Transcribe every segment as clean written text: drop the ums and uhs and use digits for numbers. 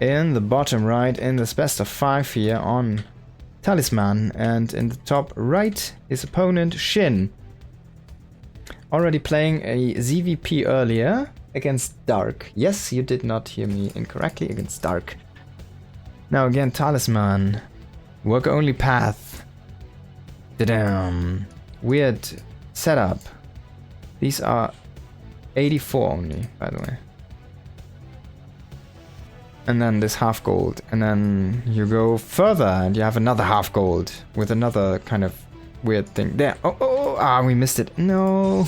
in the bottom right in this best of 5 here on Talisman, and in the top right his opponent SHIN. Already playing a ZVP earlier against Dark. Yes, you did not hear me incorrectly, against Dark. Now again, Talisman. Work only path. Da-dam. Weird setup. These are 84 only, by the way. And then this half gold. And then you go further and you have another half gold with another kind of weird thing. There. We missed it. No.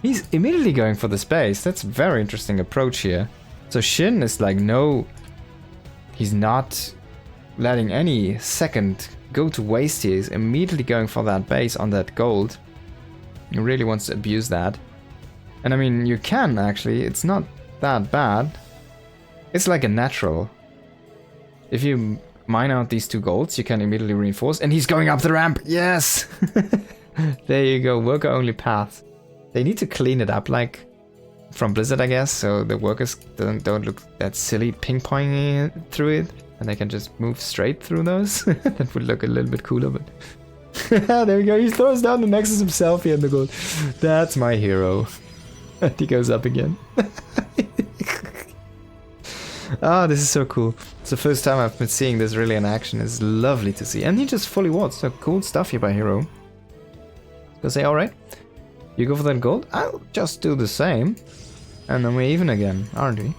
He's immediately going for the space. That's a very interesting approach here. So SHIN is like, no, he's not letting any second go to waste here. He's immediately going for that base on that gold. He really wants to abuse that. And I mean, you can actually, it's not that bad. It's like a natural. If you mine out these 2 golds, you can immediately reinforce. And he's going up the ramp. Yes! There you go. Worker only path. They need to clean it up, like from Blizzard, I guess, so the workers don't look that silly ping-ponging through it, and they can just move straight through those. That would look a little bit cooler, but... There we go, he throws down the Nexus himself here in the gold. That's my hero. And he goes up again. Ah, this is so cool. It's the first time I've been seeing this really in action. It's lovely to see. And he just fully wards. So cool stuff here by herO. Go say, alright. You go for that gold? I'll just do the same. And then we're even again, aren't we?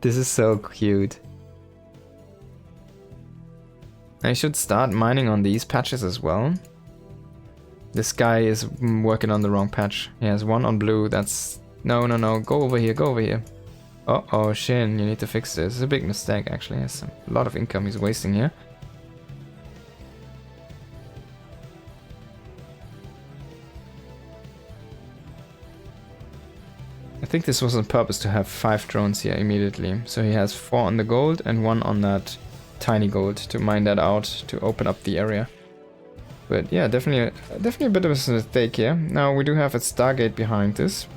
This is so cute. I should start mining on these patches as well. This guy is working on the wrong patch. He has 1 on blue, that's... No, go over here, go over here. Uh-oh, SHIN, you need to fix this. It's a big mistake, actually. There's a lot of income he's wasting here. I think this was on purpose to have 5 drones here immediately. So he has 4 on the gold and 1 on that tiny gold to mine that out to open up the area. But yeah, definitely a bit of a mistake here. Now we do have a Stargate behind this.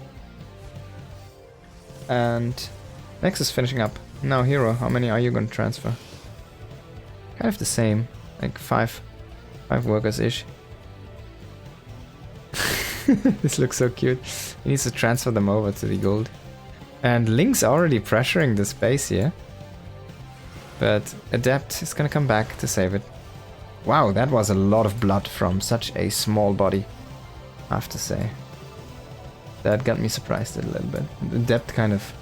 And Nexus finishing up. Now herO, how many are you going to transfer? Kind of the same, like 5 workers-ish. This looks so cute. He needs to transfer them over to the gold. And Link's already pressuring the space here. But Adept is gonna come back to save it. Wow, that was a lot of blood from such a small body, I have to say. That got me surprised a little bit. Adept kind of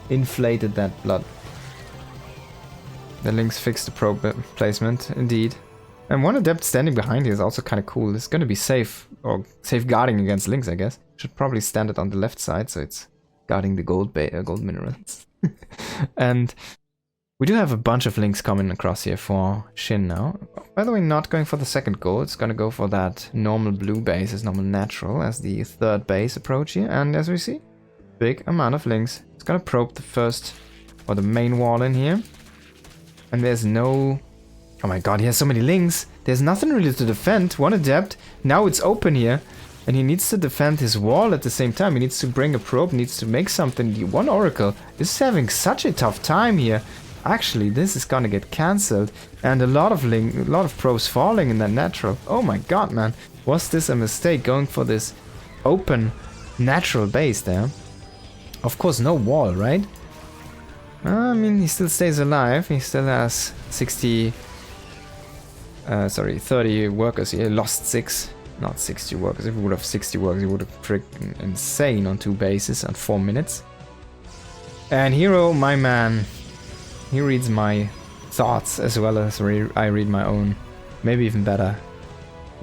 inflated that blood. The Link's fixed the probe placement, indeed. And one Adept standing behind here is also kind of cool. It's going to be safe, or safeguarding against Links, I guess. Should probably stand it on the left side, so it's guarding the gold minerals. And we do have a bunch of Links coming across here for SHIN now. By the way, not going for the second gold. It's going to go for that normal blue base as normal natural as the 3rd base approach here. And as we see, big amount of Links. It's going to probe the first, or the main wall in here. And there's no... Oh my god, he has so many Links. There's nothing really to defend. 1 Adept. Now it's open here. And he needs to defend his wall at the same time. He needs to bring a probe, needs to make something. The 1 Oracle is having such a tough time here. Actually, this is gonna get cancelled. And a lot of probes falling in that natural. Oh my god, man. Was this a mistake going for this open natural base there? Of course, no wall, right? I mean, he still stays alive. He still has 30 workers here. Lost 6, not 60 workers. If he would have 60 workers, he would have freaking insane on 2 bases on 4 minutes. And herO, my man, he reads my thoughts as well as I read my own. Maybe even better.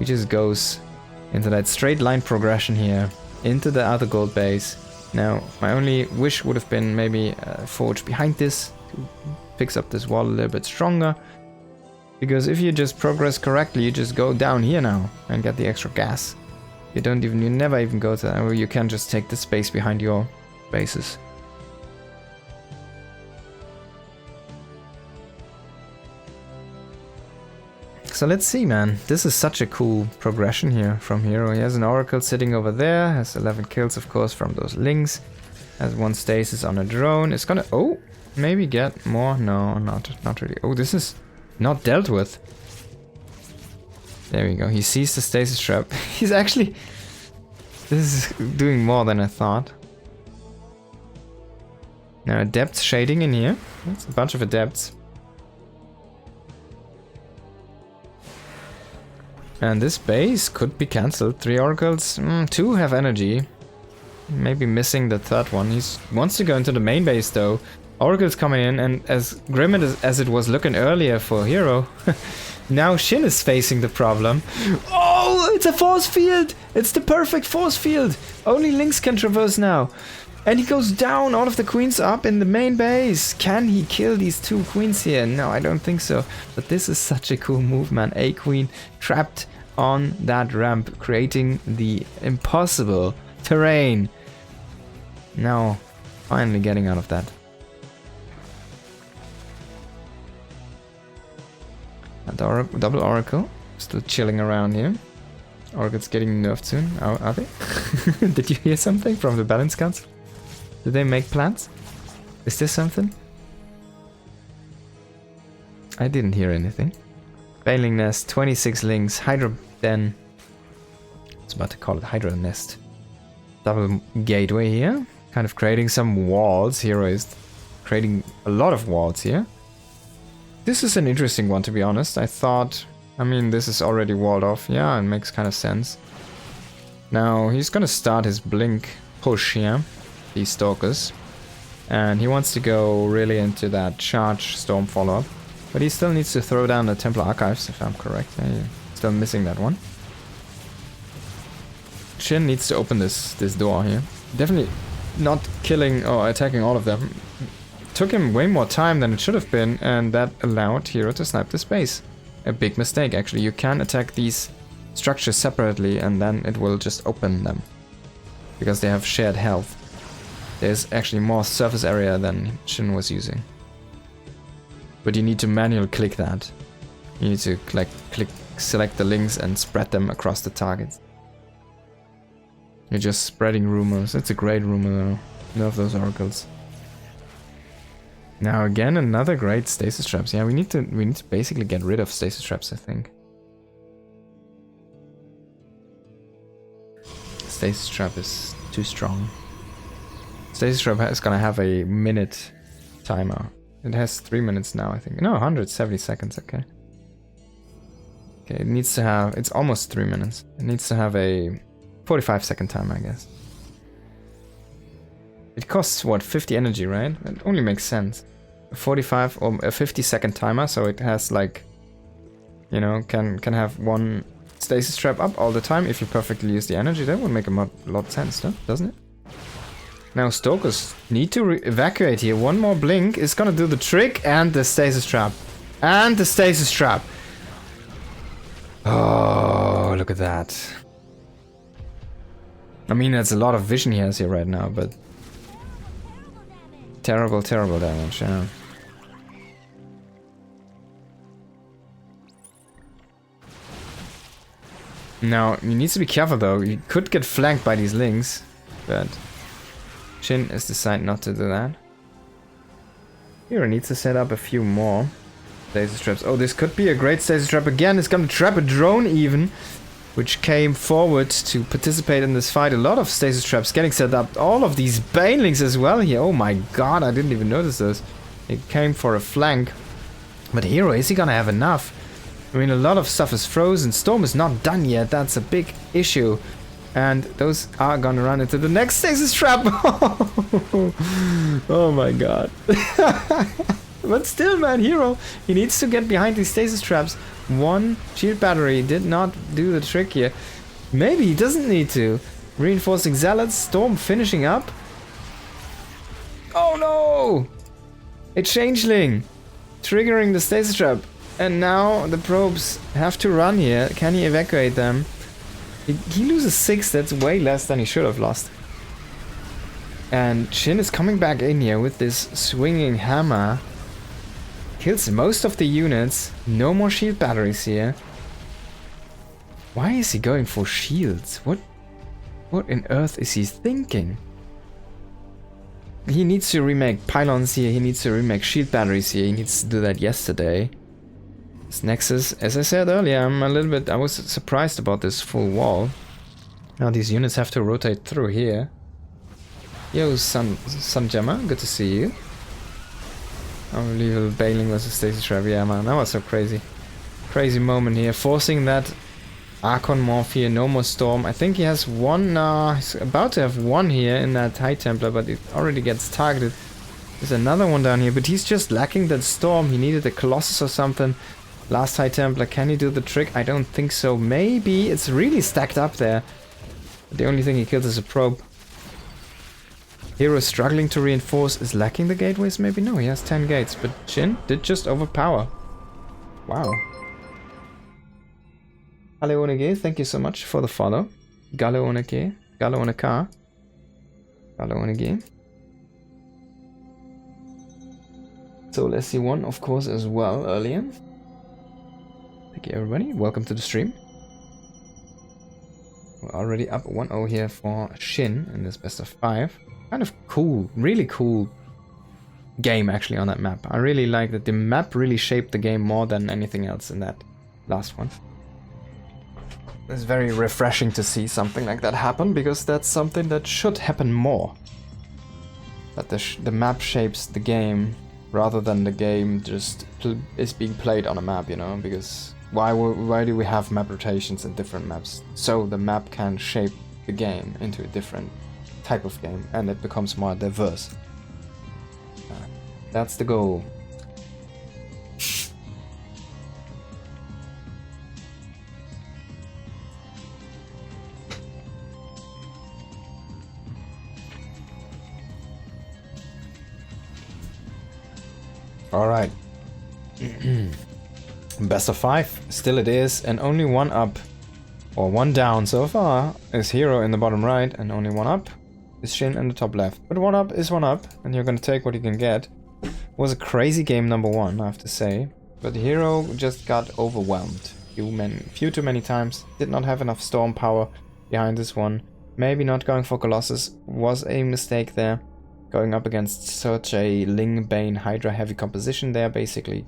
He just goes into that straight line progression here, into the other gold base. Now, my only wish would have been maybe a forge behind this to fix up this wall a little bit stronger. Because if you just progress correctly, you just go down here now and get the extra gas. You never even go to that, or you can just take the space behind your bases. So let's see, man. This is such a cool progression here from herO. He has an Oracle sitting over there, has 11 kills, of course, from those Links. Has one stasis on a drone. It's gonna... Oh! Maybe get more? No, not really. Oh, this is not dealt with. There we go. He sees the stasis trap. He's actually... This is doing more than I thought. Now, adepts shading in here. That's a bunch of adepts. And this base could be cancelled. 3 oracles. 2 have energy. Maybe missing the third one. He wants to go into the main base though. Oracle's coming in, and as grim as it was looking earlier for herO, now SHIN is facing the problem. Oh, it's a force field! It's the perfect force field! Only Lynx can traverse now. And he goes down, all of the queens up in the main base. Can he kill these 2 queens here? No, I don't think so. But this is such a cool move, man. A queen trapped on that ramp, creating the impossible terrain. Now, finally getting out of that. And double oracle, still chilling around here. Oracle's getting nerfed soon. Oh, are they? Did you hear something from the balance council? Did they make plans? Is this something? I didn't hear anything. Bailing nest, 26 links, Hydra den. I was about to call it Hydra nest. Double gateway here. Kind of creating some walls. herO is creating a lot of walls here. This is an interesting one, to be honest. I thought, I mean, this is already walled off. Yeah, it makes kind of sense. Now, he's gonna start his blink push here. These stalkers. And he wants to go really into that charge storm follow-up. But he still needs to throw down the Templar Archives, if I'm correct. Yeah, still missing that one. SHIN needs to open this door here. Definitely not killing or attacking all of them. Took him way more time than it should have been, and that allowed herO to snipe the space. A big mistake, actually. You can attack these structures separately, and then it will just open them. Because they have shared health. There's actually more surface area than SHIN was using. But you need to manually click that. You need to select the links and spread them across the targets. You're just spreading rumors. That's a great rumor though. Nerf those oracles. Now again, another great stasis traps. Yeah, we need to basically get rid of stasis traps, I think. Stasis trap is too strong. Stasis trap is gonna have a minute timer. It has 3 minutes now, I think. No, 170 seconds, okay. Okay, it needs to have... It's almost 3 minutes. It needs to have a 45-second timer, I guess. It costs, what, 50 energy, right? It only makes sense. A 45 or a 50-second timer, so it has, like... You know, can have one stasis trap up all the time if you perfectly use the energy. That would make a lot of sense, doesn't it? Now stalkers need to evacuate here. One more blink is gonna do the trick, and the stasis trap. And the stasis trap. Oh, look at that. I mean, that's a lot of vision he has here right now, but... Terrible, terrible damage, yeah. Now, he needs to be careful though. He could get flanked by these links, but... SHIN has decided not to do that. Here, needs to set up a few more stasis traps. Oh, this could be a great stasis trap again. It's gonna trap a drone even, which came forward to participate in this fight. A lot of stasis traps getting set up. All of these banelings as well here. Oh my god, I didn't even notice those. It came for a flank. But herO, is he gonna have enough? I mean, a lot of stuff is frozen. Storm is not done yet. That's a big issue. And those are gonna run into the next stasis trap. Oh my god. But still, man, herO, he needs to get behind these stasis traps. One shield battery did not do the trick here. Maybe he doesn't need to. Reinforcing zealots, storm finishing up. Oh no! A changeling triggering the stasis trap. And now the probes have to run here. Can he evacuate them? He loses 6, that's way less than he should have lost. And SHIN is coming back in here with this swinging hammer. Kills most of the units. No more shield batteries here. Why is he going for shields? What in earth is he thinking? he needs to remake pylons here, he needs to remake shield batteries here, he needs to do that yesterday. This Nexus, as I said earlier, I was surprised about this full wall. Now these units have to rotate through here. Yo, Sunjammer, good to see you. Unbelievable bailing versus Stasis Rev, yeah man, that was so crazy. Crazy moment here, forcing that Archon Morph here, no more Storm. I think he has one, he's about to have one here in that High Templar, but it already gets targeted. There's another one down here, but he's just lacking that Storm. He needed a Colossus or something. Last High Templar, can he do the trick? I don't think so. Maybe, it's really stacked up there. But the only thing he kills is a probe. herO struggling to reinforce, is lacking the gateways maybe? No, he has 10 gates, but SHIN did just overpower. Wow. Galeonege, thank you so much for the follow. Galeonege, Galeoneka, Galeonege. So let's see one, of course, as well earlier. Thank you everybody, welcome to the stream. We're already up 1-0 here for SHIN in this best of 5. Kind of cool, really cool game actually on that map. I really like that the map really shaped the game more than anything else in that last one. It's very refreshing to see something like that happen, because that's something that should happen more. That the map shapes the game rather than the game just is being played on a map, you know, because why do we have map rotations in different maps? So the map can shape the game into a different type of game and it becomes more diverse. That's the goal. Alright. Best of 5, still it is, and only one up, or one down so far, is herO in the bottom right, and only one up is SHIN in the top left. But one up is one up, and you're gonna take what you can get. Was a crazy game number 1, I have to say, but herO just got overwhelmed. Few too many times, did not have enough storm power behind this one. Maybe not going for Colossus was a mistake there. Going up against such a Ling, Bane, Hydra heavy composition there, basically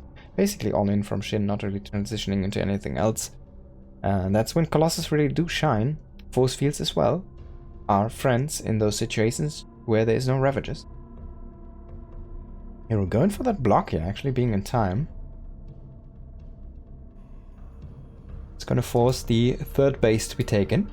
all in from SHIN, not really transitioning into anything else. And that's when Colossus really do shine. Force fields as well are friends in those situations where there is no Ravages. Here we're going for that block here, actually being in time. It's gonna force the third base to be taken.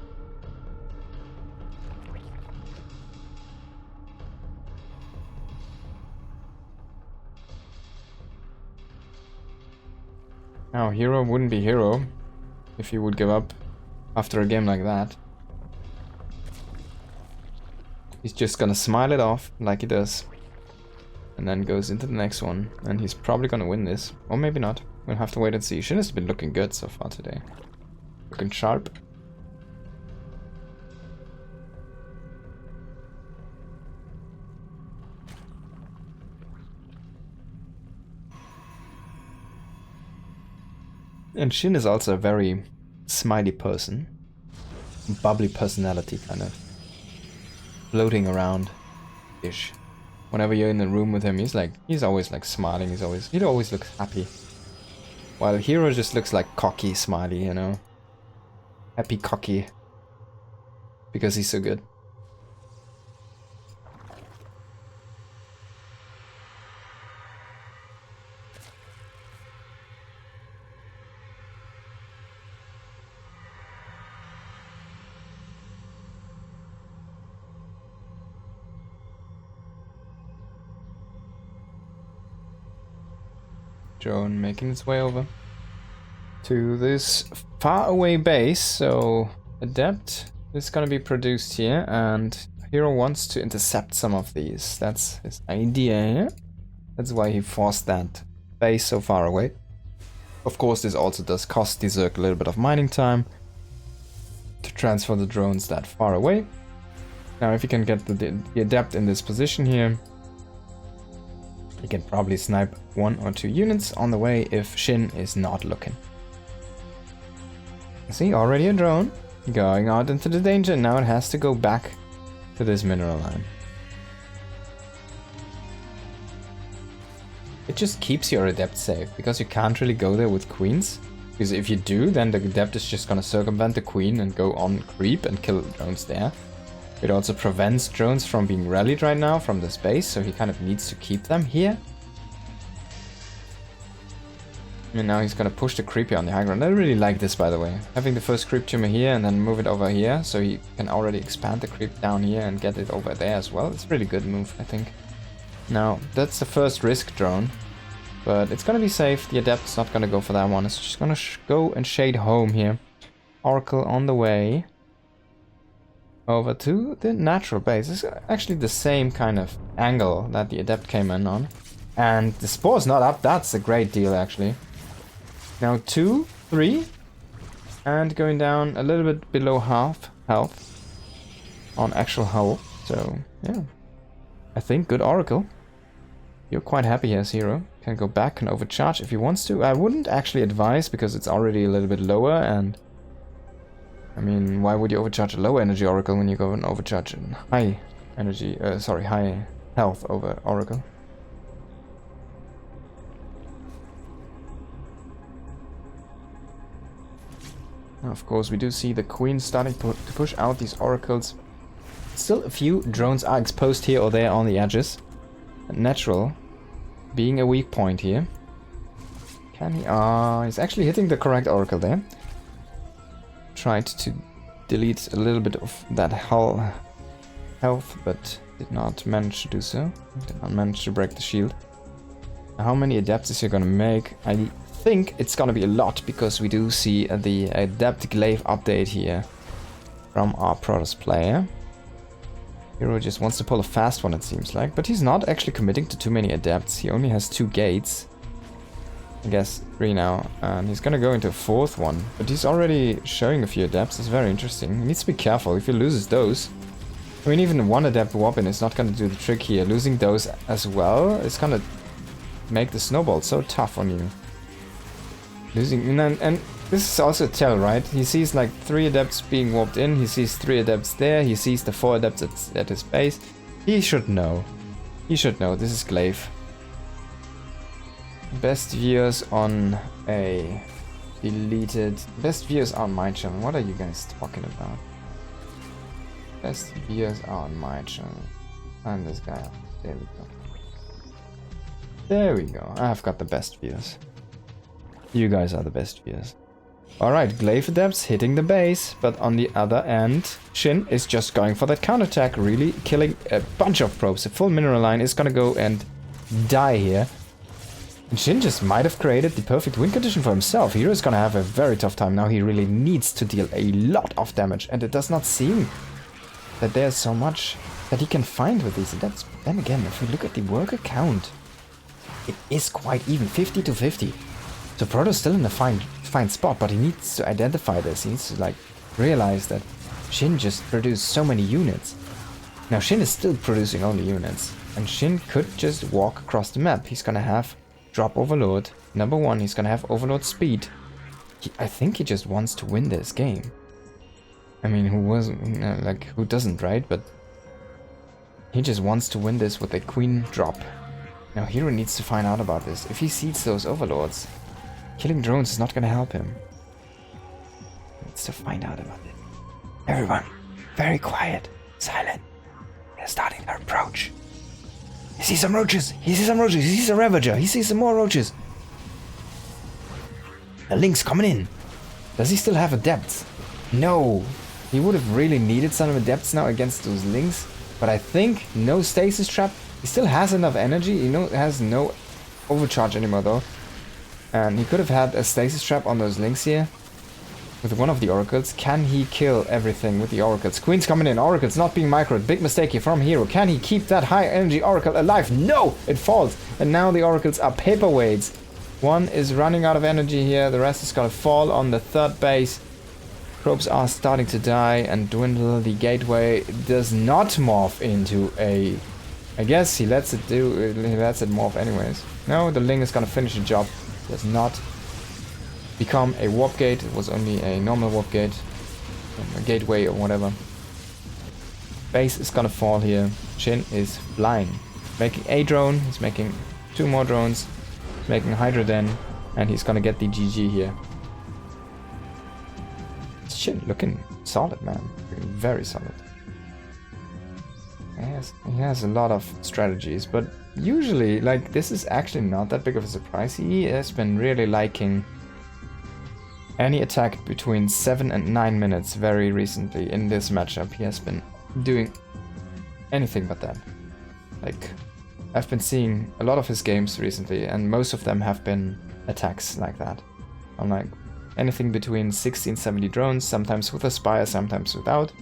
Now, herO wouldn't be herO if he would give up after a game like that. He's just gonna smile it off like he does. And then goes into the next one. And he's probably gonna win this. Or maybe not. We'll have to wait and see. SHIN has been looking good so far today. Looking sharp. And SHIN is also a very smiley person. Bubbly personality, kind of. Floating around-ish. Whenever you're in the room with him, he's always like smiling, he always looks happy. While herO just looks like cocky, smiley, you know. Happy, cocky. Because he's so good. Drone making its way over to this far away base, so Adept is gonna be produced here, and herO wants to intercept some of these. That's his idea here. That's why he forced that base so far away. Of course, this also does cost the Zerg a little bit of mining time to transfer the drones that far away. Now, if you can get the Adept in this position here, you can probably snipe 1 or 2 units on the way if SHIN is not looking. See, already a drone going out into the danger. Now it has to go back to this mineral line. it just keeps your adept safe, because you can't really go there with queens. Because if you do, then the adept is just gonna circumvent the queen and go on creep and kill drones there. It also prevents drones from being rallied right now from the space, so he kind of needs to keep them here. And now he's gonna push the creep here on the high ground. I really like this, by the way. Having the first creep tumor here and then move it over here, so he can already expand the creep down here and get it over there as well. It's a really good move, I think. Now, that's the first risk drone. But it's gonna be safe. The adept's not gonna go for that one. It's just gonna go and shade home here. Oracle on the way over to the natural base. It's actually the same kind of angle that the adept came in on. And the spore's not up. That's a great deal, actually. Now 2, 3. And going down a little bit below half health on actual hull. So, yeah. I think good Oracle. You're quite happy here as herO. Can go back and overcharge if he wants to. I wouldn't actually advise, because it's already a little bit lower, and I mean, why would you overcharge a low energy Oracle when you go and overcharge a high energy, high health over Oracle? Now, of course, we do see the queen starting to push out these oracles. Still a few drones are exposed here or there on the edges. Natural being a weak point here. Can he? He's actually hitting the correct oracle there. Tried to delete a little bit of that hull health, but did not manage to do so. Did not manage to break the shield. How many adepts is he gonna make? I think it's gonna be a lot, because we do see the adept glaive update here from our Protoss player. herO just wants to pull a fast one, it seems like, but he's not actually committing to too many adepts. He only has 2 gates. I guess 3 now, and he's gonna go into a 4th one, but he's already showing a few adepts. It's very interesting. He needs to be careful if he loses those. I mean, even 1 adept warp-in is not gonna do the trick here. Losing those as well is gonna make the snowball so tough on you. Losing, and this is also a tell, right? He sees like 3 adepts being warped in, he sees 3 adepts there, he sees the 4 adepts at his base. He should know. He should know. This is glaive. Best viewers on a deleted... Best viewers on my channel. What are you guys talking about? Best viewers on my channel. And this guy. There we go. There we go. I've got the best viewers. You guys are the best viewers. Alright, glaive adepts hitting the base, but on the other end, SHIN is just going for that counterattack, really killing a bunch of probes. A full mineral line is gonna go and die here. And SHIN just might have created the perfect win condition for himself. herO is gonna have a very tough time now. He really needs to deal a lot of damage, and it does not seem that there's so much that he can find with these adepts. But then again, if we look at the worker count, it is quite even, 50 to 50. So Protoss still in a fine spot, but he needs to identify this. He needs to like realize that SHIN just produced so many units. Now SHIN is still producing only units, and SHIN could just walk across the map. He's gonna have drop overload. Number 1, he's gonna have overload speed. I think he just wants to win this game. I mean, who doesn't, right? But he just wants to win this with a queen drop. Now herO needs to find out about this. If he sees those overlords, killing drones is not gonna help him. He needs to find out about it. Everyone, very quiet, silent. They're starting their approach. He sees some roaches. He sees some roaches. He sees a Ravager. He sees some more roaches. The Link's coming in. Does he still have adepts? No. He would have really needed some adepts now against those Links. But I think no stasis trap. He still has enough energy. He has no overcharge anymore though. And he could have had a stasis trap on those Links here. With one of the oracles. Can he kill everything with the oracles? Queen's coming in. Oracles not being microed. Big mistake here from herO. Can he keep that high energy oracle alive? No! It falls. And now the oracles are paperweights. One is running out of energy here. The rest is gonna fall on the 3rd base. Probes are starting to die and dwindle. The gateway does not morph into a... I guess he lets it morph anyways. No, the Ling is gonna finish the job. Does not become a warp gate. It was only a normal warp gate, a gateway or whatever. Base is gonna fall here. SHIN is flying, making a drone. He's making 2 more drones, making Hydra Den, and he's gonna get the GG here. SHIN looking solid, man. Looking very solid. He has a lot of strategies, but usually, like, this is actually not that big of a surprise. He has been really liking any attack between 7 and 9 minutes very recently in this matchup. He has been doing anything but that. Like, I've been seeing a lot of his games recently, and most of them have been attacks like that. I'm like, anything between 60 and 70 drones, sometimes with a Spire, sometimes without.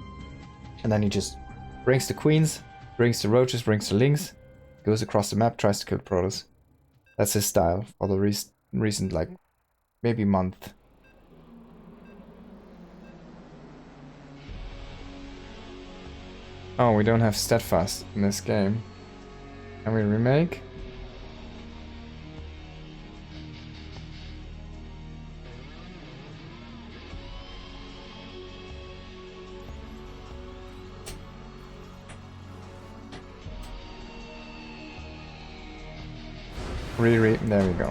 And then he just brings the Queens, brings the Roaches, brings the Lynx, goes across the map, tries to kill Protoss. That's his style for the recent, like, maybe month. Oh, we don't have Steadfast in this game. Can we remake? There we go.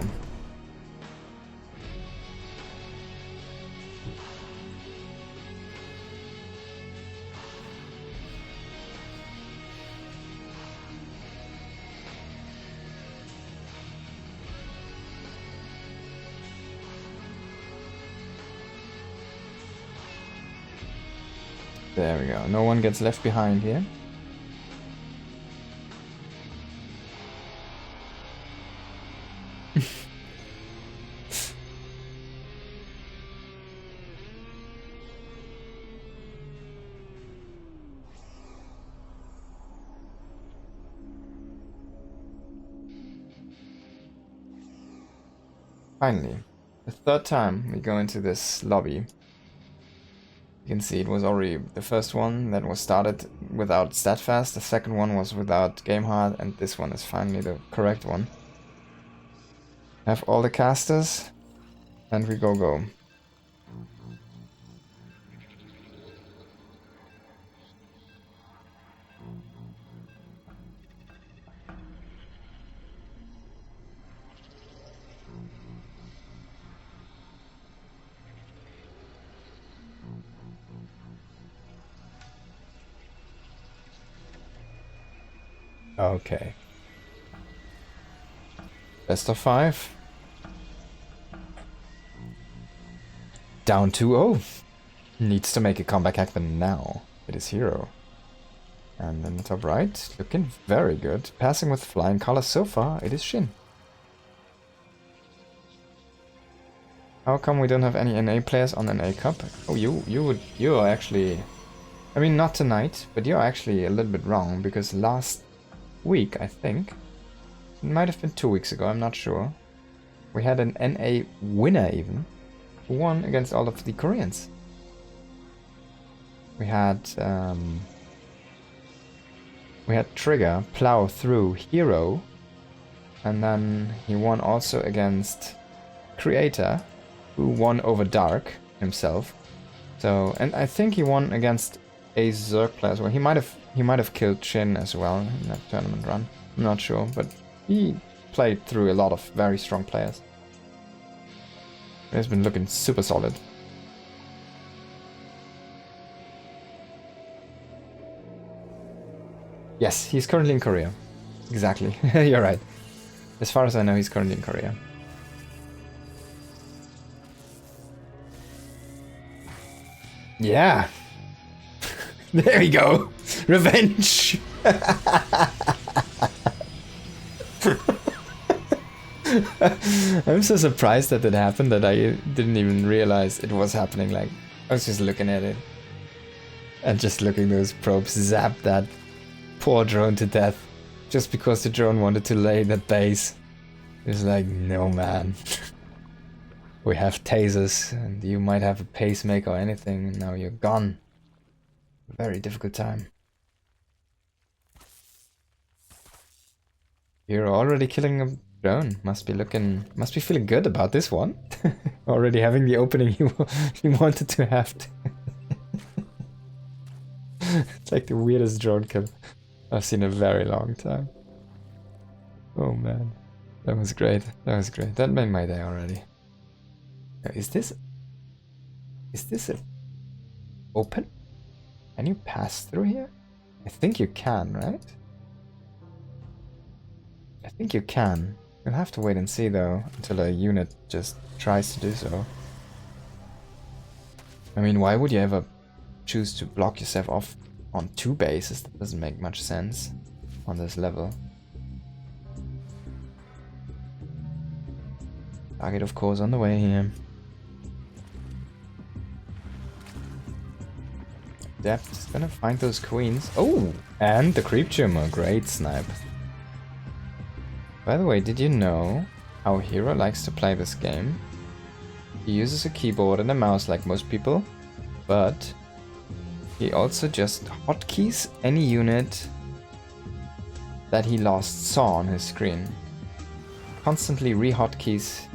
There we go. No one gets left behind here. Finally, the third time we go into this lobby. You can see it was already the first one that was started without StatFast, the second one was without GameHard, and this one is finally the correct one. Have all the casters, and we go. Okay. Best of 5. Down 2-0. Needs to make a comeback happen now. It is herO. And in the top right, looking very good. Passing with flying colors so far, it is SHIN. How come we don't have any NA players on NA Cup? Oh, you are actually... I mean, not tonight, but you're actually a little bit wrong, because last week, I think, it might have been 2 weeks ago, I'm not sure, we had an NA winner even, who won against all of the Koreans. We had Trigger plow through herO, and then he won also against Creator, who won over Dark himself. So, and I think he won against a Zerg player as well. He might have killed SHIN as well in that tournament run. I'm not sure, but he played through a lot of very strong players. He's been looking super solid. Yes, he's currently in Korea. Exactly. You're right. As far as I know, he's currently in Korea. Yeah. There we go. Revenge. I'm so surprised that it happened that I didn't even realize it was happening. Like, I was just looking at it and just looking those probes zap that poor drone to death just because the drone wanted to lay that base. It's like, no man. We have tasers and you might have a pacemaker or anything and now you're gone. Very difficult time. You're already killing a drone. Must be feeling good about this one. Already having the opening you wanted to have. It's like the weirdest drone kill I've seen in a very long time. Oh man. That was great. That was great. That made my day already. Is this a open? Can you pass through here? I think you can, right? I think you can. You'll have to wait and see though, until a unit just tries to do so. I mean, why would you ever choose to block yourself off on 2 bases? That doesn't make much sense on this level. Target, of course, on the way here. Depth is gonna find those queens. Oh! And the creep tumor. Great snipe. By the way, did you know how herO likes to play this game? He uses a keyboard and a mouse like most people, but he also just hotkeys any unit that he last saw on his screen. Constantly re-hotkeys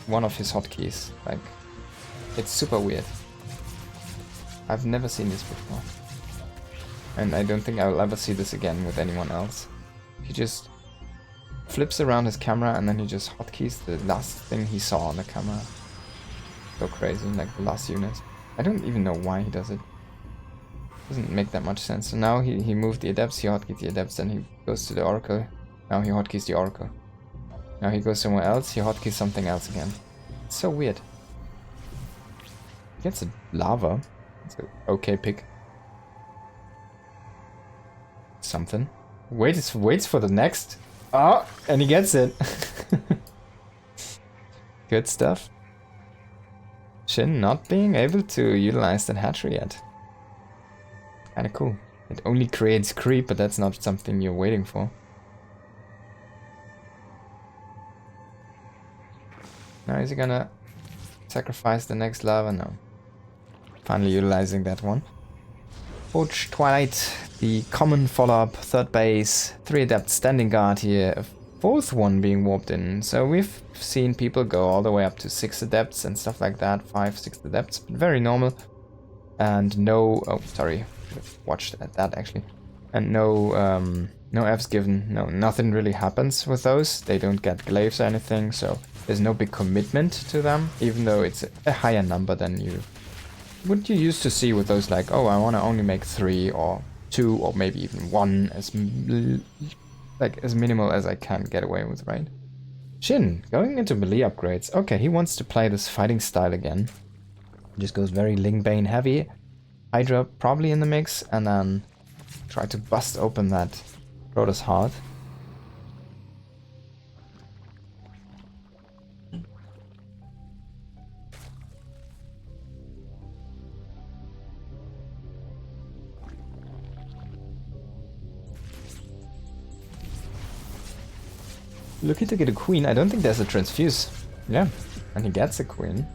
one of his hotkeys. Like, it's super weird. I've never seen this before. And I don't think I'll ever see this again with anyone else. He just flips around his camera and then he just hotkeys the last thing he saw on the camera. So crazy, like the last unit. I don't even know why he does it. Doesn't make that much sense. So now he moved the adepts, he hotkeys the adepts, then he goes to the oracle. Now he hotkeys the oracle. Now he goes somewhere else, he hotkeys something else again. It's so weird. He gets a lava. It's an okay pick. Something. Waits for the next. Oh, and he gets it. Good stuff. SHIN not being able to utilize that hatchery yet. Kinda cool. It only creates creep, but that's not something you're waiting for. Now is he gonna sacrifice the next lava? No. Finally utilizing that one. Forge Twilight, the common follow-up, 3rd base, 3 adepts standing guard here, a 4th one being warped in. So we've seen people go all the way up to 6 adepts and stuff like that, 5, 6 adepts, but very normal. And no, oh sorry, should have watched at that actually. And no F's given, nothing really happens with those. They don't get glaives or anything, so there's no big commitment to them, even though it's a higher number than you used to see with those, like, oh, I want to only make 3 or 2 or maybe even 1 as minimal as I can get away with, right? SHIN, going into melee upgrades. Okay, he wants to play this fighting style again. Just goes very Lingbane heavy. Hydra probably in the mix, and then try to bust open that Protoss heart. Looking to get a queen. I don't think there's a transfuse. Yeah, and he gets a queen.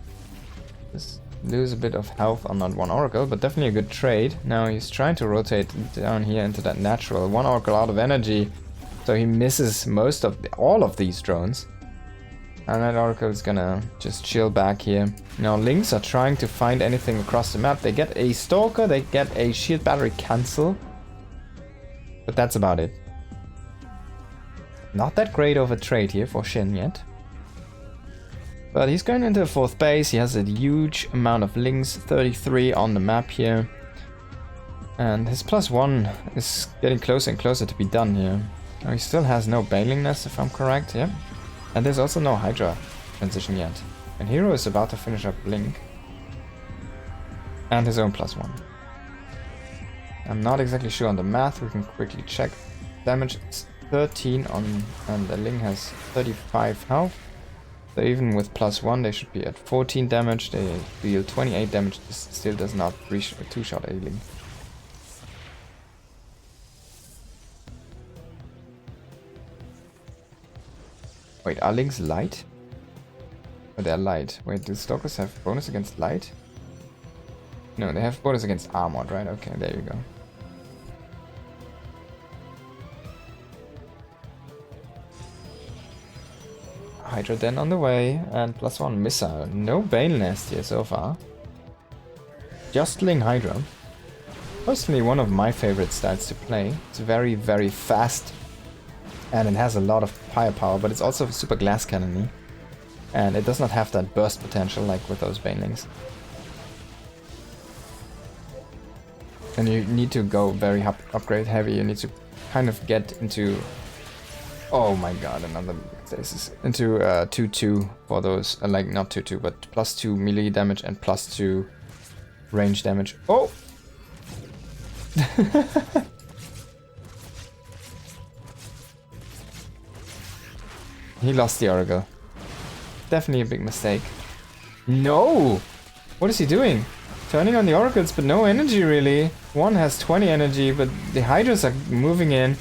Just lose a bit of health on that one oracle, but definitely a good trade. Now he's trying to rotate down here into that natural. 1 oracle out of energy, so he misses all of these drones. And that oracle is gonna just chill back here. Now Lynx are trying to find anything across the map. They get a stalker, they get a shield battery cancel, but that's about it. Not that great of a trade here for SHIN yet. But he's going into the 4th base. He has a huge amount of links, 33 on the map here. And his +1 is getting closer and closer to be done here. Oh, he still has no Balingness, if I'm correct, yeah. And there's also no Hydra transition yet. And herO is about to finish up Link. And his own +1. I'm not exactly sure on the math, we can quickly check. Damage 13 on, and the Ling has 35 health. So even with +1 they should be at 14 damage, they deal 28 damage, this still does not reach a 2-shot a Ling. Wait, are Lings light? Oh, they're light. Wait, do Stalkers have bonus against light? No, they have bonus against armored, right? Okay, there you go. Hydra then on the way, and +1 missile. No Bane Nest here so far. Just Ling Hydra. Personally one of my favorite styles to play. It's very, very fast And it has a lot of firepower, but it's also super glass cannon-y. And it does not have that burst potential like with those banelings. And you need to go very upgrade heavy. You need to kind of get into... Oh my god, another Stasis. Into 2-2 for those, like not 2-2, but +2 melee damage and +2 range damage. Oh! He lost the Oracle. Definitely a big mistake. No! What is he doing? Turning on the Oracles, but no energy really. One has 20 energy, but the Hydras are moving in.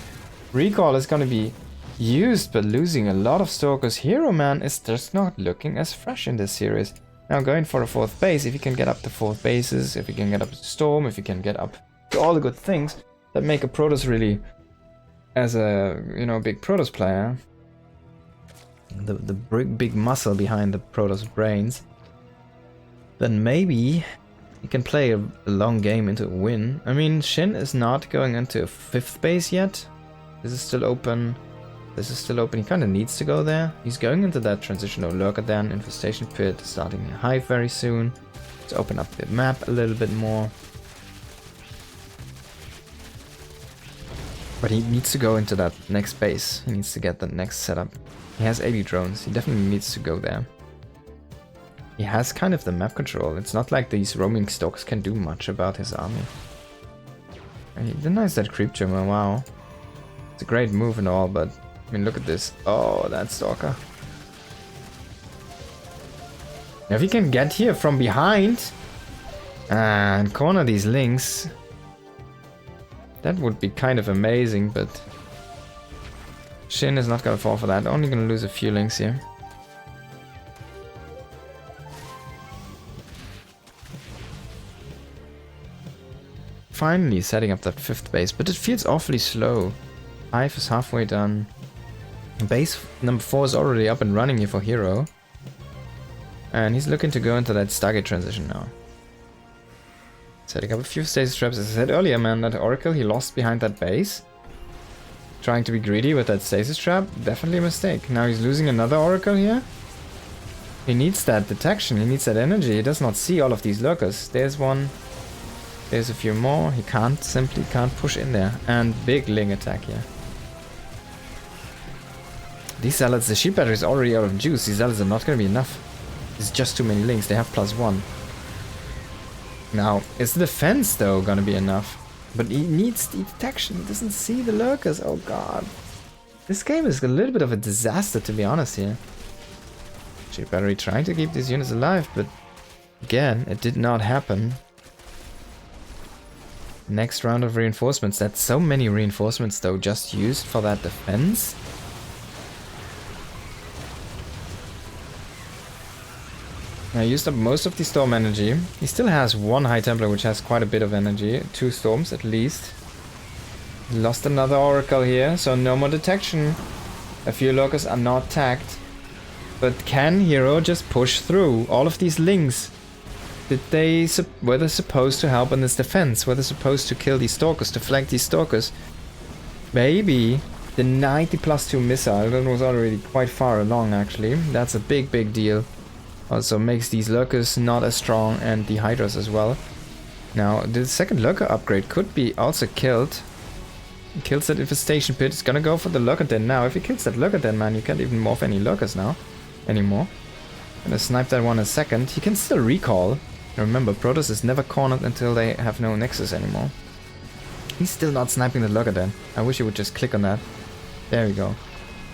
Recall is gonna be used, but losing a lot of Stalkers. herO, man, is just not looking as fresh in this series. Now going for a 4th base. If you can get up to 4th bases, if you can get up to Storm, if you can get up to all the good things that make a Protoss really, as a, you know, big Protoss player. The big muscle behind the Protoss brains. Then maybe you can play a long game into a win. I mean, SHIN is not going into a 5th base yet. This is still open. This is still open. He kind of needs to go there. He's going into that transitional lurker then, infestation pit, starting a hive very soon. To open up the map a little bit more. But he needs to go into that next base. He needs to get the next setup. He has 80 drones. He definitely needs to go there. He has kind of the map control. It's not like these roaming stalks can do much about his army. And he denies that creep tumor. Wow. It's a great move and all, but I mean, look at this. Oh, that stalker. Now, if he can get here from behind and corner these links, that would be kind of amazing, but SHIN is not gonna fall for that. Only gonna lose a few links here. Finally setting up that 5th base, but it feels awfully slow. Hive is halfway done. Base number 4 is already up and running here for herO. And he's looking to go into that Stargate transition now. Setting up a few stasis traps. As I said earlier, man, that Oracle he lost behind that base. Trying to be greedy with that stasis trap, definitely a mistake. Now he's losing another Oracle here. He needs that detection, he needs that energy. He does not see all of these lurkers. There's one. There's a few more. He simply can't push in there. And big Ling attack here. These zealots, the sheep battery is already out of juice. These zealots are not going to be enough. It's just too many links. They have +1. Now, is the defense though going to be enough? But he needs the detection. He doesn't see the lurkers. Oh god. This game is a little bit of a disaster, to be honest here. Sheep battery trying to keep these units alive, but again, it did not happen. Next round of reinforcements. That's so many reinforcements though, just used for that defense. I used up most of the storm energy. He still has one High Templar which has quite a bit of energy. 2 storms at least. He lost another Oracle here, so no more detection. A few lurkers are not tagged. But can herO just push through all of these links? Were they supposed to help in this defense? Were they supposed to kill these stalkers, to flank these stalkers? Maybe. The 90 +2 missile, that was already quite far along actually. That's a big deal. Also makes these lurkers not as strong, and the Hydras as well. Now, the second lurker upgrade could be also killed. He kills that infestation pit. He's gonna go for the lurker den now. If he kills that lurker den, man, you can't even morph any lurkers now anymore. Gonna snipe that one a second. He can still recall. Remember, Protoss is never cornered until they have no nexus anymore. He's still not sniping the lurker den. I wish he would just click on that. There we go.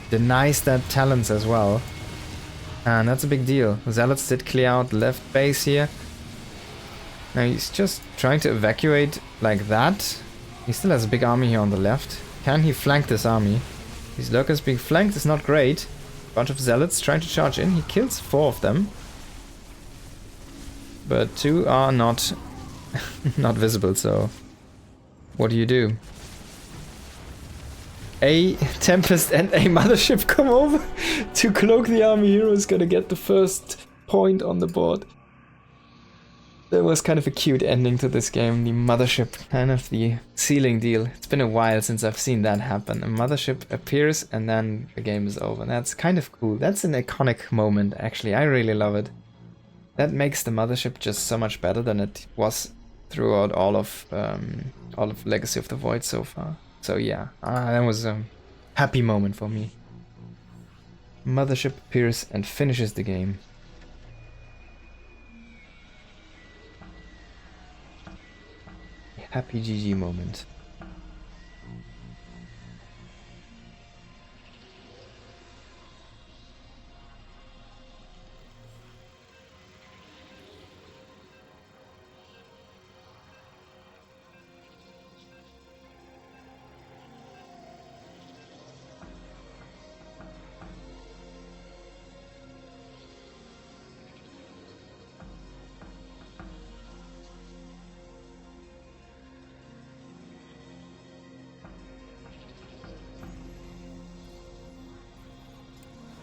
Denies that talents as well. And that's a big deal. Zealots did clear out the left base here. Now he's just trying to evacuate like that. He still has a big army here on the left. Can he flank this army? These lurkers being flanked is not great. Bunch of zealots trying to charge in. He kills 4 of them. But 2 are not not visible, so what do you do? A Tempest and a Mothership come over to cloak the army. herO is gonna get the first point on the board. That was kind of a cute ending to this game, the mothership, kind of the sealing deal. It's been a while since I've seen that happen. A mothership appears and then the game is over. That's kind of cool. That's an iconic moment, actually. I really love it. That makes the mothership just so much better than it was throughout all of Legacy of the Void so far. So yeah, that was a happy moment for me. Mothership appears and finishes the game. Happy GG moment.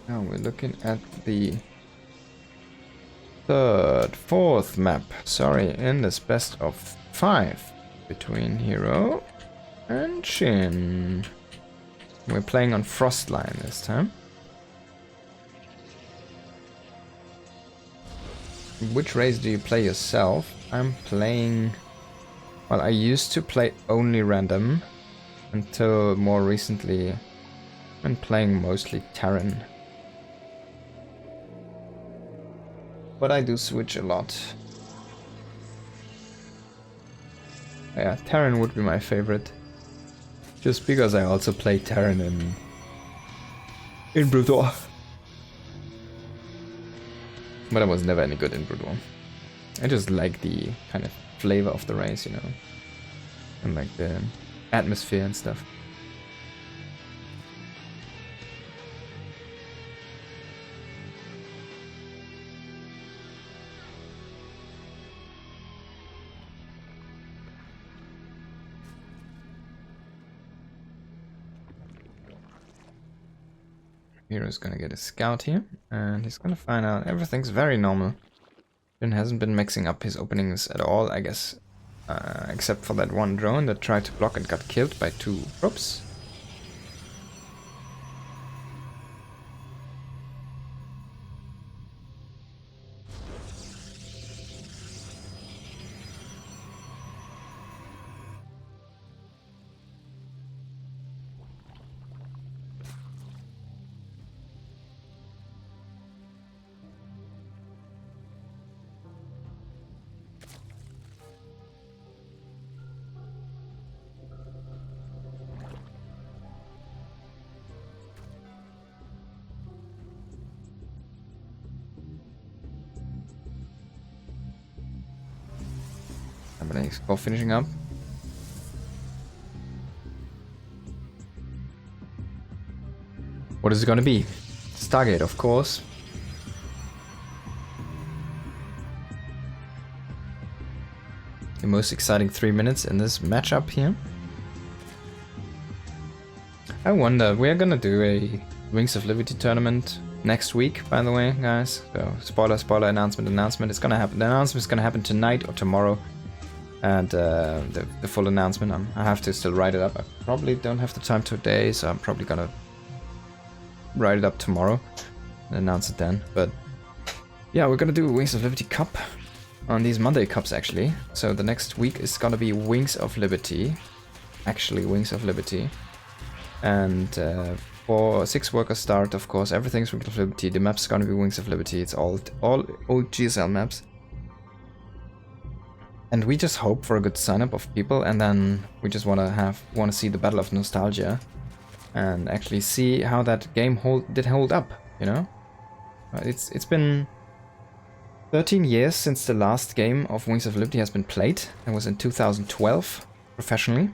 Now we're looking at the fourth map, in this best of 5 between herO and SHIN. We're playing on Frostline this time. Which race do you play yourself? I'm playing... Well, I used to play only random until more recently I've been playing mostly Terran. But I do switch a lot. Yeah, Terran would be my favorite. Just because I also play Terran in Brood War. But I was never any good in Brood War. I just like the kind of flavor of the race, you know. And like the atmosphere and stuff. hero's gonna get a scout here, and he's gonna find out everything's very normal. Finn hasn't been mixing up his openings at all, I guess, except for that one drone that tried to block and got killed by 2 troops. Let's go finishing up. What is it gonna be? Stargate, of course. The most exciting 3 minutes in this matchup here. I wonder, we're gonna do a Wings of Liberty tournament next week, by the way, guys. So, spoiler, announcement. It's gonna happen. The announcement is gonna happen tonight or tomorrow. And the full announcement, I have to still write it up. I probably don't have the time today, so I'm probably gonna write it up tomorrow and announce it then. But yeah, we're gonna do a Wings of Liberty Cup on these Monday Cups, actually. So the next week is gonna be Wings of Liberty. Actually, Wings of Liberty. And for 6 workers start, of course, everything's Wings of Liberty. The map's gonna be Wings of Liberty. It's all old GSL maps. And we just hope for a good sign-up of people, and then we just want to see the Battle of Nostalgia, and actually see how that game did hold up. You know, it's been 13 years since the last game of Wings of Liberty has been played. It was in 2012 professionally,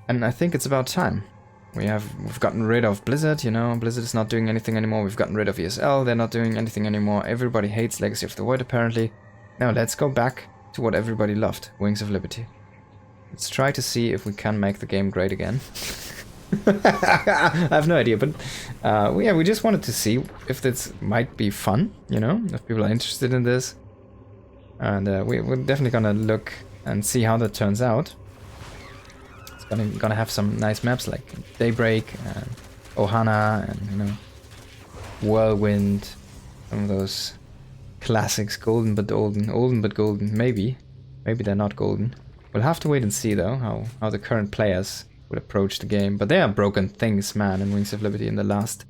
and I think it's about time. We've gotten rid of Blizzard. You know, Blizzard is not doing anything anymore. We've gotten rid of ESL. They're not doing anything anymore. Everybody hates Legacy of the Void apparently. Now let's go back to what everybody loved, Wings of Liberty. Let's try to see if we can make the game great again. I have no idea, but we just wanted to see if this might be fun, you know, if people are interested in this. And we're definitely gonna look and see how that turns out. It's gonna have some nice maps like Daybreak and Ohana and, you know, Whirlwind. Some of those classics, golden but olden but golden. Maybe they're not golden. We'll have to wait and see though how the current players would approach the game. But they are broken things, man, in Wings of Liberty in the last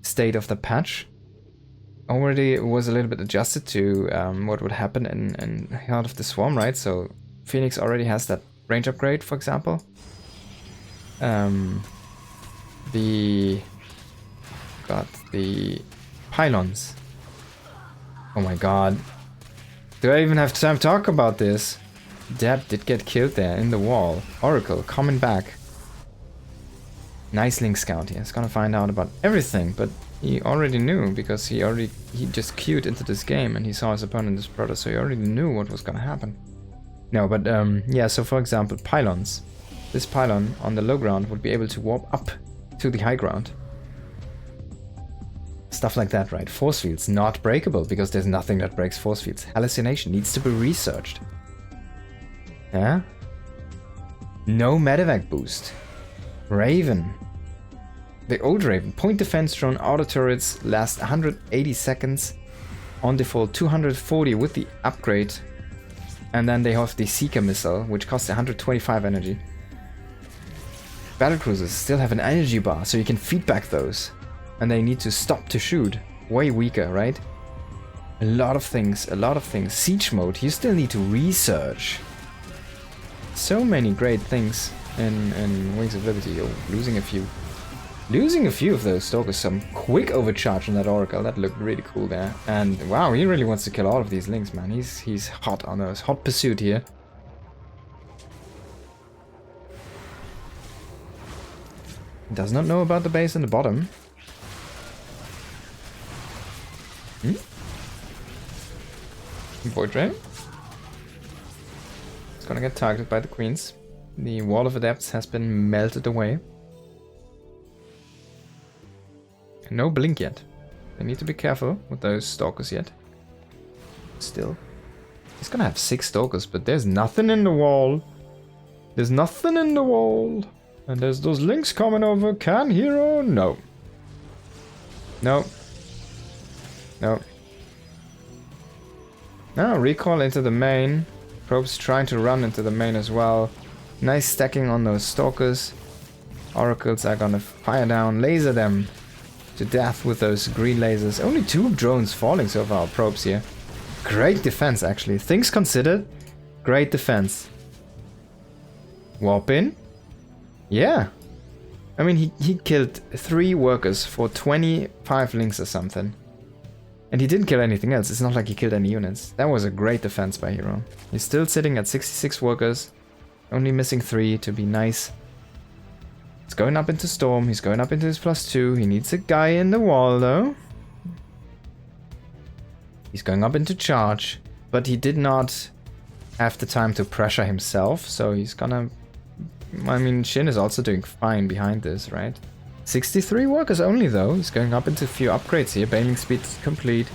state of the patch. Already was a little bit adjusted to what would happen in Heart of the Swarm, right? So Phoenix already has that range upgrade, for example. Got the pylons. Oh my god. Do I even have time to talk about this? Deb did get killed there in the wall. Oracle coming back. Nice Link Scout here. He's gonna find out about everything, but he already knew because he just queued into this game and he saw his opponent as Protoss, so he already knew what was gonna happen. No, but yeah, so for example, pylons. This pylon on the low ground would be able to warp up to the high ground. Stuff like that, right? Force fields, not breakable, because there's nothing that breaks force fields. Hallucination needs to be researched. Yeah? No medevac boost. Raven. The old Raven. Point defense drone auto turrets last 180 seconds. On default 240 with the upgrade. And then they have the Seeker missile, which costs 125 energy. Battlecruisers still have an energy bar, so you can feedback those. And they need to stop to shoot. Way weaker, right? A lot of things. Siege mode, you still need to research. So many great things in Wings of Liberty. Oh, losing a few. Losing a few of those Stalkers. Some quick overcharge on that Oracle. That looked really cool there. And wow, he really wants to kill all of these Links, man. He's hot on those. Hot pursuit here. Does not know about the base in the bottom. Void Ray. It's gonna get targeted by the Queens. The Wall of Adepts has been melted away. No blink yet. They need to be careful with those Stalkers yet. Still. He's gonna have 6 Stalkers, but there's nothing in the wall. There's nothing in the wall. And there's those Links coming over. Can herO? No. No. No. Now recall into the main. Probes trying to run into the main as well. Nice stacking on those Stalkers. Oracles are gonna fire down, laser them to death with those green lasers. Only 2 drones falling so far, probes here. Great defense, actually. Things considered, great defense. Warp in? Yeah. I mean, he killed 3 workers for 25 Links or something. And he didn't kill anything else. It's not like he killed any units. That was a great defense by herO. He's still sitting at 66 workers. Only missing 3 to be nice. He's going up into Storm. He's going up into his +2. He needs a guy in the wall, though. He's going up into Charge. But he did not have the time to pressure himself. So he's gonna... I mean, SHIN is also doing fine behind this, right? 63 workers only, though. He's going up into a few upgrades here. Bailing speed is complete.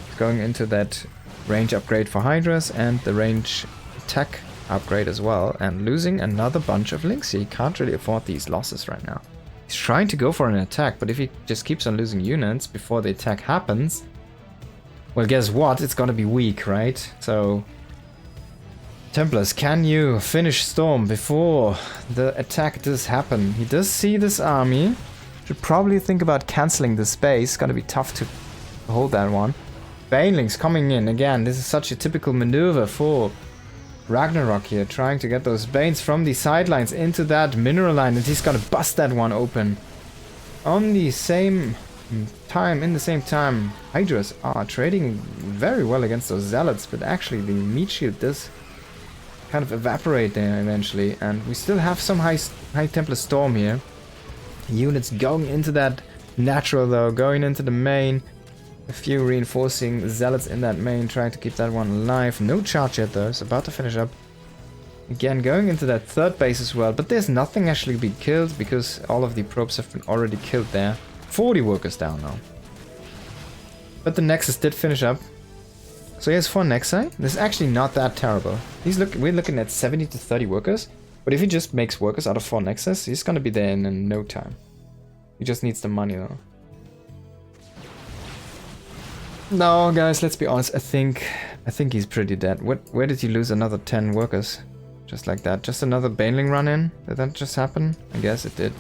He's going into that range upgrade for Hydras and the range attack upgrade as well. And losing another bunch of Links here. He can't really afford these losses right now. He's trying to go for an attack, but if he just keeps on losing units before the attack happens, well, guess what? It's gonna be weak, right? So... Templars, can you finish Storm before the attack does happen? He does see this army. Should probably think about cancelling the space. Gonna be tough to hold that one. Banelings coming in. Again, this is such a typical maneuver for Ragnarok here. Trying to get those Banes from the sidelines into that mineral line. And he's gonna bust that one open. On the same time, in the same time, Hydras are trading very well against those Zealots. But actually, the meat shield does kind of evaporate there eventually. And we still have some high Templar Storm here. Units going into that natural though, going into the main. A few reinforcing Zealots in that main, trying to keep that one alive. No charge yet though, it's about to finish up. Again, going into that 3rd base as well, but there's nothing actually being killed because all of the probes have been already killed there. 40 workers down now. But the Nexus did finish up. So he has 4 Nexi. This is actually not that terrible. We're looking at 70 to 30 workers. But if he just makes workers out of 4 Nexus, he's gonna be there in no time. He just needs the money though. No, guys, let's be honest. I think he's pretty dead. Where did he lose another 10 workers? Just like that. Just another Baneling run in? Did that just happen? I guess it did.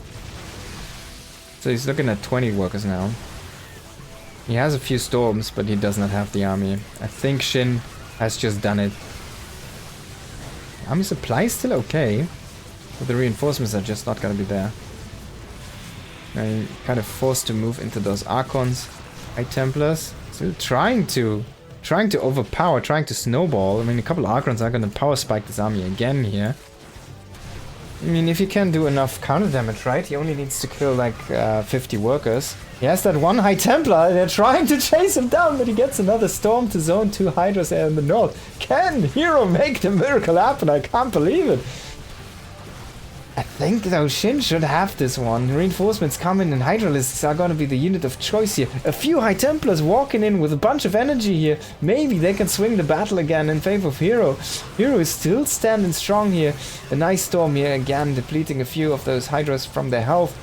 So he's looking at 20 workers now. He has a few storms, but he does not have the army. I think SHIN has just done it. Army supply is still okay, but the reinforcements are just not gonna be there. Now you're kind of forced to move into those Archons. High Templars still trying to overpower, trying to snowball. I mean, a couple of Archons are gonna power spike this army again here. I mean, if he can do enough counter damage, right? He only needs to kill like 50 workers. He has that one High Templar, they're trying to chase him down, but he gets another storm to zone 2 Hydras there in the north. Can herO make the miracle happen? I can't believe it. I think though SHIN should have this one. Reinforcements coming and Hydralisks are gonna be the unit of choice here. A few High Templars walking in with a bunch of energy here. Maybe they can swing the battle again in favor of herO. herO is still standing strong here. A nice storm here again, depleting a few of those Hydras from their health.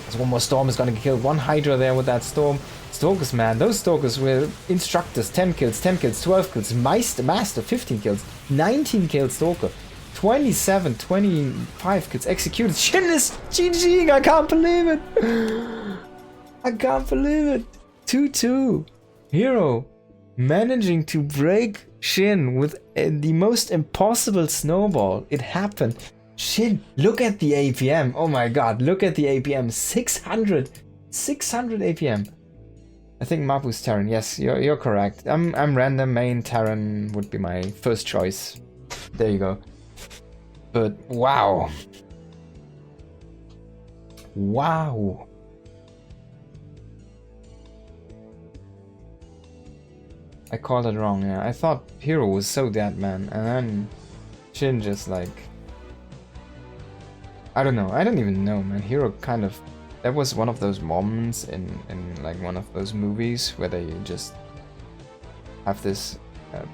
There's one more storm is gonna kill one Hydra there with that storm. Stalkers, man, those Stalkers will instruct us. 10 kills, 10 kills, 12 kills, Master 15 kills, 19 kills Stalker. 27, 25 kills executed. SHIN is GG. I can't believe it. I can't believe it. 2-2. herO managing to break SHIN with the most impossible snowball. It happened. SHIN, look at the APM. Oh my god, look at the APM. 600 APM. I think Mapu's Terran. Yes, you're correct. I'm random. Main Terran would be my first choice. There you go. But wow. Wow. I called it wrong, yeah. I thought herO was so dead, man. And then SHIN just like... I don't know. I don't even know, man. herO kind of... That was one of those moments in like one of those movies where they just have this...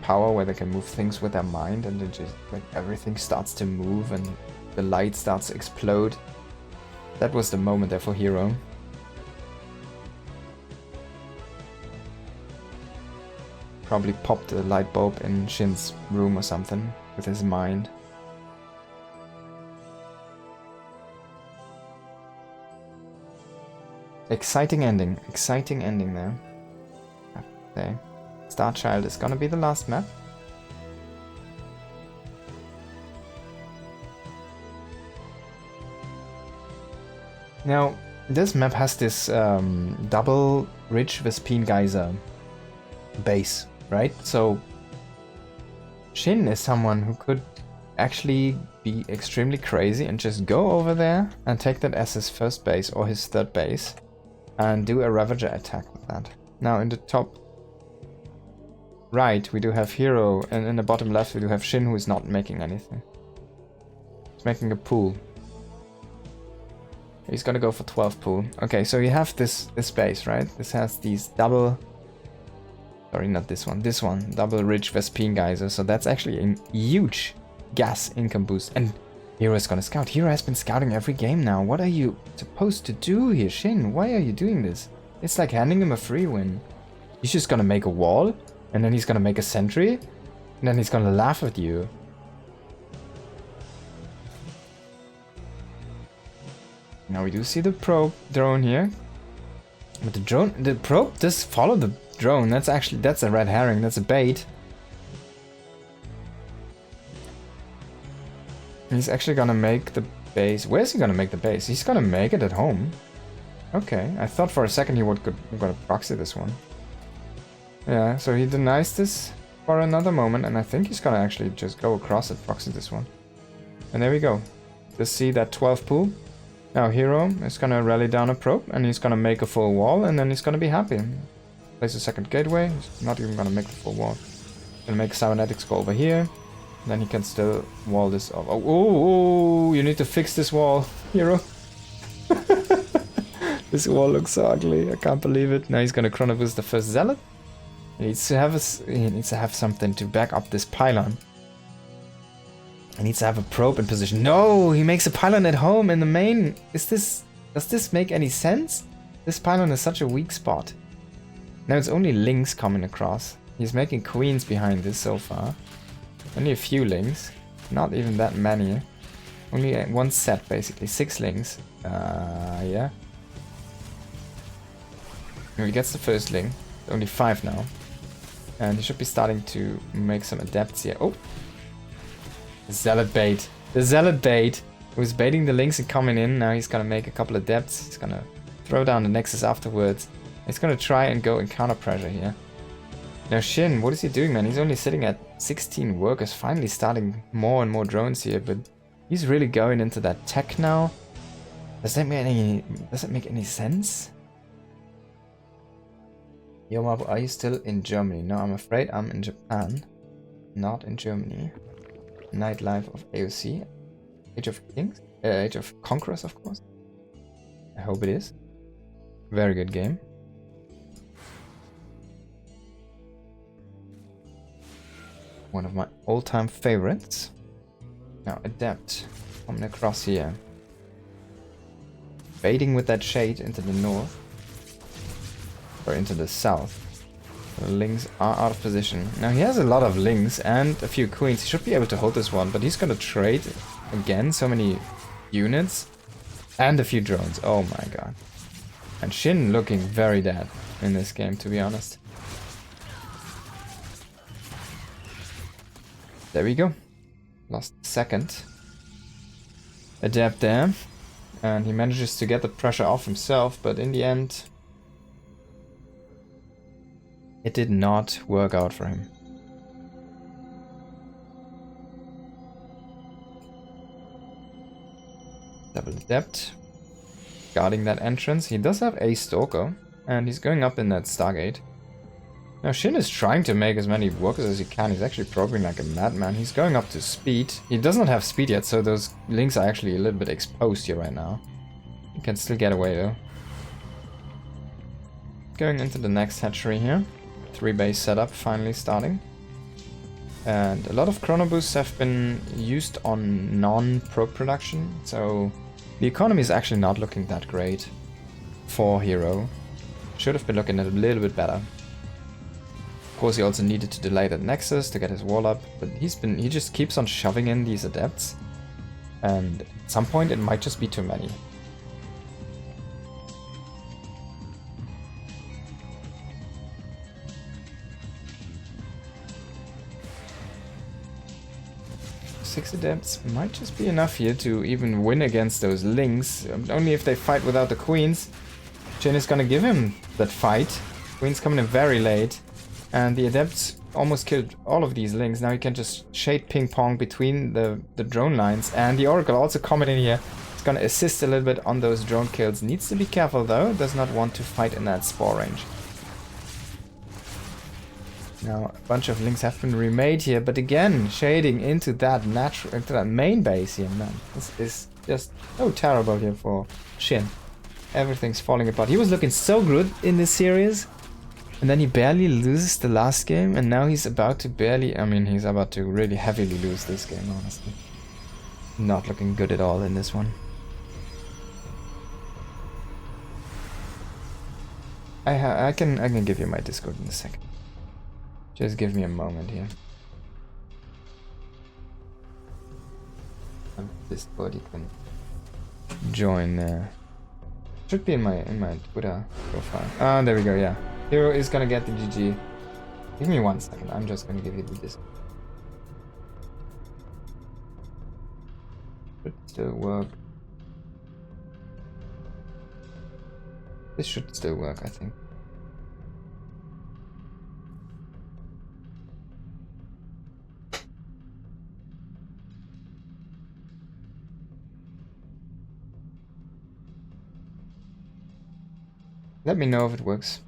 power where they can move things with their mind, and then just like everything starts to move and the light starts to explode. That was the moment there for herO. Probably popped a light bulb in SHIN's room or something with his mind. Exciting ending there. Okay. Starchild is gonna be the last map. Now, this map has this double Ridge Vespine Geyser base, right? So, SHIN is someone who could actually be extremely crazy and just go over there and take that as his first base or his third base and do a Ravager attack with that. Now, in the top right, we do have herO, and in the bottom left, we do have SHIN, who is not making anything. He's making a pool. He's gonna go for 12 pool. Okay, so you have this base, right? This has these double... Sorry, not this one. This one. Double Ridge Vespine Geyser. So that's actually a huge gas income boost. And herO is gonna scout. herO has been scouting every game now. What are you supposed to do here, SHIN? Why are you doing this? It's like handing him a free win. He's just gonna make a wall. And then he's gonna make a sentry, and then he's gonna laugh at you. Now we do see the probe drone here. But the probe does follow the drone. That's a red herring, that's a bait. He's actually gonna make the base. Where's he gonna make the base? He's gonna make it at home. Okay, I thought for a second he would gonna proxy this one. Yeah, so he denies this for another moment, and I think he's gonna actually just go across it, proxy this one. And there we go. Just see that 12 pool. Now herO is gonna rally down a probe, and he's gonna make a full wall, and then he's gonna be happy. Place a second gateway. He's not even gonna make the full wall. Gonna make cybernetics go over here. Then he can still wall this off. Oh, you need to fix this wall, herO. This wall looks so ugly. I can't believe it. Now he's gonna chronoboost the first zealot. He needs to have something to back up this pylon. He needs to have a probe in position. No, he makes a pylon at home in the main. Does this make any sense? This pylon is such a weak spot. Now it's only links coming across. He's making queens behind this so far. Only a few links. Not even that many. Only one set basically. 6 links. Yeah. He gets the first link. Only 5 now. And he should be starting to make some adepts here. Oh! The zealot bait. The zealot bait. He was baiting the links and coming in. Now he's gonna make a couple of adepts. He's gonna throw down the nexus afterwards. He's gonna try and go in counter pressure here. Now SHIN, what is he doing, man? He's only sitting at 16 workers, finally starting more and more drones here, but he's really going into that tech now. Does that make any sense? Yo, Mapu, are you still in Germany? No, I'm afraid I'm in Japan, not in Germany. Nightlife of AOC. Age of Kings? Age of Conquerors, of course. I hope it is. Very good game. One of my all-time favorites. Now, Adept coming across here. Baiting with that shade into the north. Or into the south. The links are out of position. Now, he has a lot of links and a few queens. He should be able to hold this one, but he's gonna trade again so many units and a few drones. Oh my god. And SHIN looking very dead in this game, to be honest. There we go. Lost second. Adept there. And he manages to get the pressure off himself, but in the end, it did not work out for him. Double Adept. Guarding that entrance. He does have a Stalker, and he's going up in that Stargate. Now SHIN is trying to make as many workers as he can. He's actually probing like a madman. He's going up to speed. He does not have speed yet, so those links are actually a little bit exposed here right now. He can still get away though. Going into the next hatchery here. 3 base setup finally starting. And a lot of chrono boosts have been used on non-probe production, so the economy is actually not looking that great for herO. Should have been looking a little bit better. Of course, he also needed to delay that nexus to get his wall up, but he just keeps on shoving in these adepts, and at some point it might just be too many. Six adepts might just be enough here to even win against those links. Only if they fight without the queens. SHIN is gonna give him that fight. Queens coming in very late. And the adepts almost killed all of these links. Now he can just shade ping pong between the drone lines. And the Oracle also coming in here. It's gonna assist a little bit on those drone kills. Needs to be careful though. Does not want to fight in that spore range. Now, a bunch of links have been remade here, but again, shading into that main base here, man. This is just so terrible here for SHIN. Everything's falling apart. He was looking so good in this series, and then he barely loses the last game, and now he's about to he's about to really heavily lose this game, honestly. Not looking good at all in this one. I can give you my Discord in a second. Just give me a moment here. On Discord you can join should be in my Twitter profile. Ah, there we go, yeah. herO is gonna get the GG. Give me 1 second, I'm just gonna give you the Discord. Should still work. This should still work, I think. Let me know if it works.